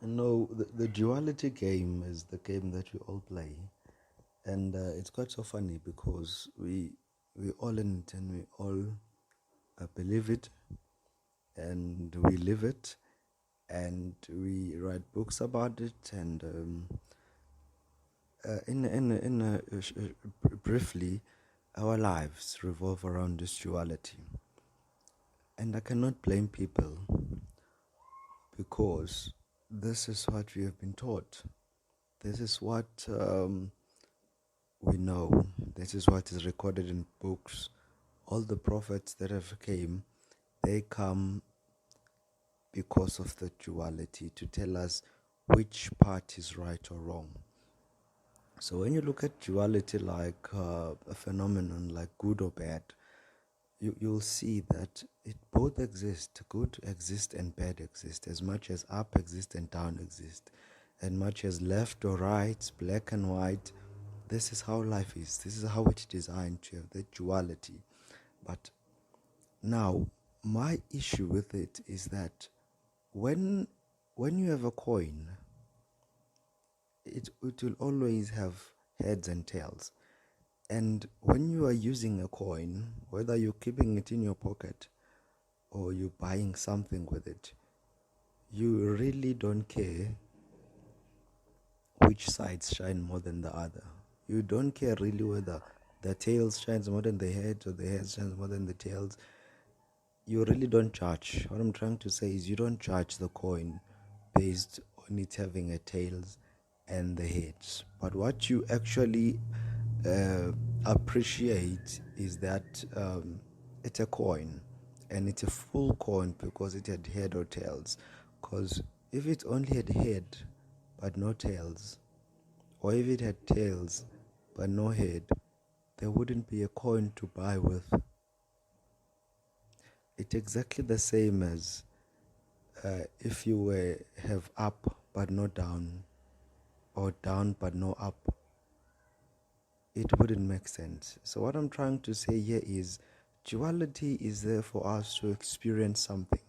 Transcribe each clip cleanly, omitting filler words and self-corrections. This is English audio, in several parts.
No, the duality game is the game that we all play, and it's quite so funny because we all in it and we all believe it, and we live it, and we write books about it, and briefly, our lives revolve around this duality, and I cannot blame people because this is what we have been taught. This is what we know. This is what is recorded in books. All the prophets that have came, they come because of the duality to tell us which part is right or wrong. So when you look at duality like a phenomenon like good or bad, you'll see that it both exist. Good exists and bad exists, as much as up exists and down exists, and much as left or right, black and white. This is how life is. This is how it's designed to have the duality. But now, my issue with it is that when when you have a coin, it will always have heads and tails. And when you are using a coin, whether you're keeping it in your pocket or you're buying something with it, you really don't care which sides shine more than the other. You don't care really whether the tails shines more than the heads or the heads shines more than the tails. You really don't judge. What I'm trying to say is you don't judge the coin based on it having a tails and the heads. But what you actually uh, appreciate is that it's a coin, and it's a full coin because it had head or tails. Because if it only had head but no tails, or if it had tails but no head, there wouldn't be a coin to buy with. It's exactly the same as if you were have up but no down, or down but no up. It wouldn't make sense. So what I'm trying to say here is duality is there for us to experience something,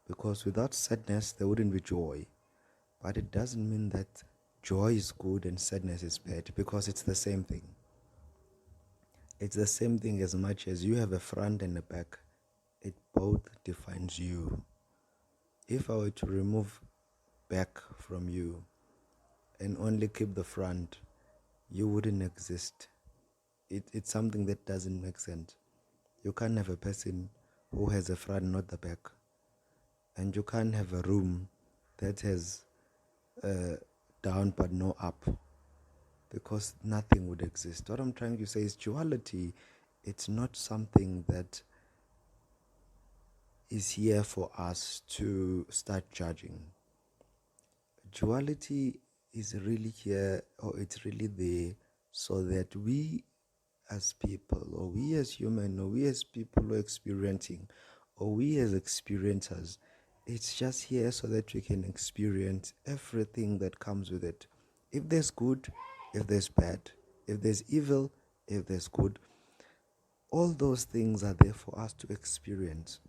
because without sadness there wouldn't be joy. But it doesn't mean that joy is good and sadness is bad, because it's the same thing. It's the same thing. As much as you have a front and a back, it both defines you. If I were to remove back from you and only keep the front, you wouldn't exist. It's something that doesn't make sense. You can't have a person who has a front, not the back. And you can't have a room that has down but no up, because nothing would exist. What I'm trying to say is duality, it's not something that is here for us to start judging. Duality is really here, or it's really there so that we as people, or we as human, or we as people who are experiencing, or we as experiencers, it's just here so that we can experience everything that comes with it. If there's good, if there's bad, if there's evil, if there's good, all those things are there for us to experience.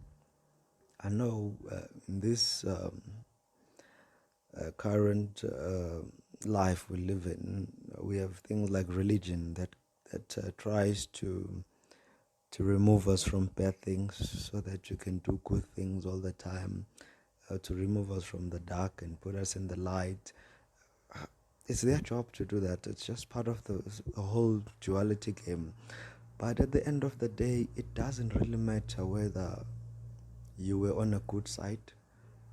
I know in this current life we live in, we have things like religion that tries to remove us from bad things so that you can do good things all the time, to remove us from the dark and put us in the light. It's their job to do that. It's just part of the whole duality game. But at the end of the day, it doesn't really matter whether you were on a good side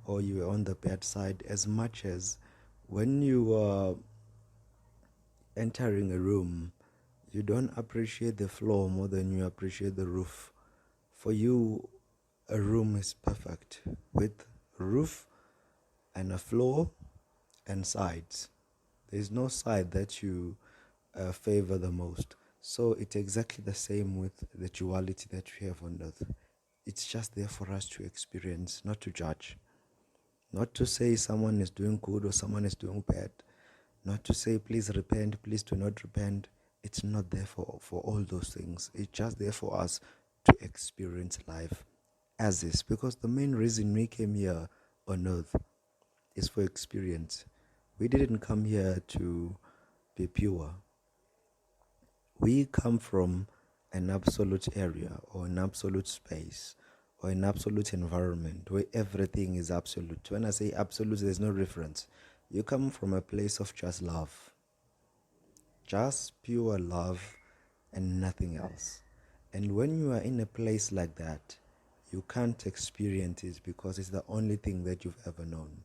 or you were on the bad side, as much as when you are entering a room, you don't appreciate the floor more than you appreciate the roof. For you, a room is perfect with roof and a floor and sides. There's no side that you favor the most. So it's exactly the same with the duality that we have on earth. It's just there for us to experience, not to judge. Not to say someone is doing good or someone is doing bad. Not to say please repent, please do not repent. It's not there for all those things. It's just there for us to experience life as is. Because the main reason we came here on earth is for experience. We didn't come here to be pure. We come from an absolute area or an absolute space or an absolute environment where everything is absolute. When I say absolute, there's no reference. You come from a place of just love, just pure love and nothing else. And when you are in a place like that, you can't experience it because it's the only thing that you've ever known.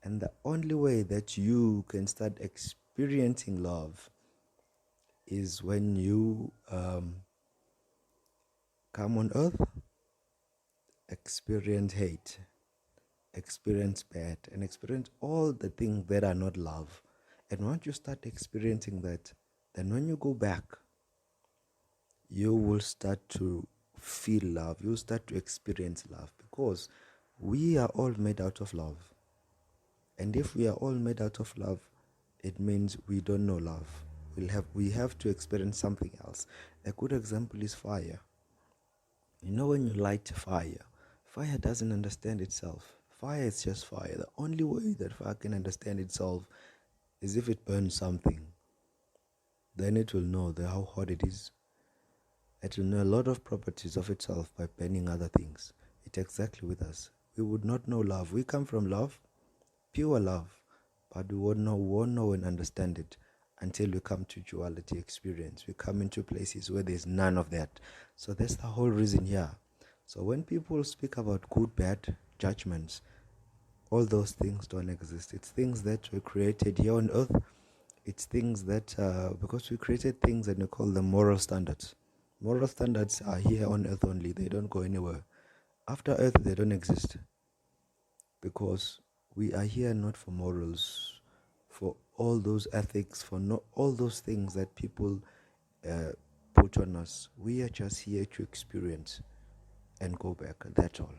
And the only way that you can start experiencing love is when you come on earth, experience hate, experience bad, and experience all the things that are not love. And once you start experiencing that, then when you go back, you will start to feel love. You'll start to experience love because we are all made out of love. And if we are all made out of love, it means we don't know love. We have to experience something else. A good example is fire. You know, when you light fire, fire doesn't understand itself. Fire is just fire. The only way that fire can understand itself is if it burns something. Then it will know how hot it is. It will know a lot of properties of itself by burning other things. It's exactly with us. We would not know love. We come from love, pure love, but we won't know and understand it until we come to duality experience. We come into places where there's none of that. So that's the whole reason here. So when people speak about good, bad, judgments, all those things don't exist. It's things that were created here on earth. It's things that, because we created things and we call them moral standards. Moral standards are here on earth only. They don't go anywhere. After earth, they don't exist. Because we are here not for morals, for all those ethics, for not all those things that people put on us. We are just here to experience and go back. That's all.